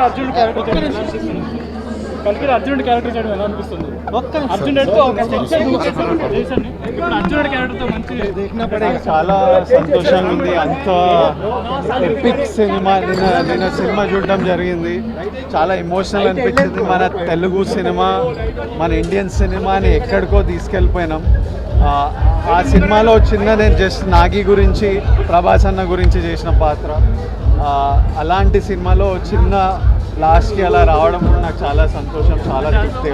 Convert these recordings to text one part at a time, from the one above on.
అర్జునుడి క్యారెక్టర్ చేయడం ఎలా అనిపిస్తుంది? చాలా సంతోషంగా ఉంది. అంత ఎపిక్ సినిమా నేను సినిమా చూడడం జరిగింది. చాలా ఎమోషనల్ అనిపించింది. మన తెలుగు సినిమా, మన ఇండియన్ సినిమాని ఎక్కడికో తీసుకెళ్ళిపోయినాం. ఆ సినిమాలో నేను జస్ట్ నాగి గురించి, ప్రభాస్ అన్న గురించి చేసిన పాత్ర. అలాంటి సినిమాలో చిన్న లాస్ట్కి అలా రావడం కూడా నాకు చాలా సంతోషం, చాలా తృప్తి.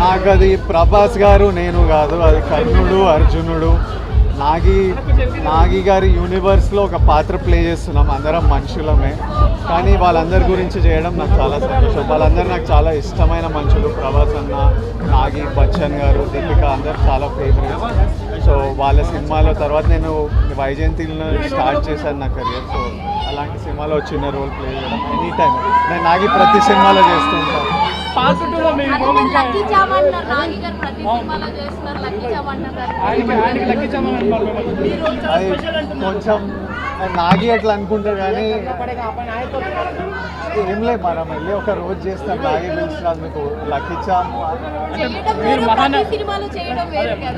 నాకు అది ప్రభాస్ గారు నేను కాదు, అది కర్ణుడు, అర్జునుడు. నాగి గారి యూనివర్స్లో ఒక పాత్ర ప్లే చేస్తున్నాం. అందరం మనుషులమే, కానీ వాళ్ళందరి గురించి చేయడం నాకు చాలా సంతోషం. వాళ్ళందరూ నాకు చాలా ఇష్టమైన మనుషులు. ప్రభాస్ అన్న, నాగి, బచ్చన్ గారు, దీపిక అందరు చాలా ఫేవరెట్. సో వాళ్ళ సినిమాలో తర్వాత నేను వైజయంతిలో స్టార్ట్ చేశాను నా కెరియర్. సో అలాంటి సినిమాలో చిన్న రోల్ ప్లే చేయడం ఎనీ టైం నేను నాగి ప్రతి సినిమాలో చేస్తుంటాను. అది కొంచెం నాగి అట్లా అనుకుంటారు, కానీ ఏం లేదు, మనం వెళ్ళి ఒక రోజు చేస్తాం. నాగి పిలిచిన మీకు లక్కిచ్చాము.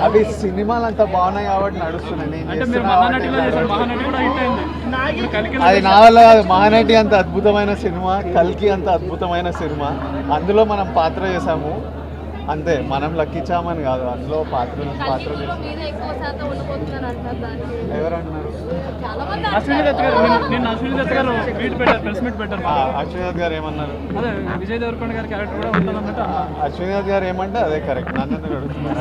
అవి సినిమాలు అంతా బాగున్నాయి కాబట్టి నడుస్తున్నాయి. అది నా వల్ల కాదు. మహానటి అంత అద్భుతమైన సినిమా, కల్కి అంత అద్భుతమైన సినిమా. అందులో మనం పాత్ర చేసాము అంతే, మనం లక్కిచ్చామని కాదు. అందులో పాత్ర ఎవరన్నారు? అశ్విని దత్ గారు ఏమన్నారు? విజయ్ దేవరకొండ గారి క్యారెక్టర్ కూడా ఉంటుందన్నట్టు. అశ్విని దత్ గారు ఏమంటే అదే కరెక్ట్. నన్ను ఎందుకు అడుగుతున్నారు?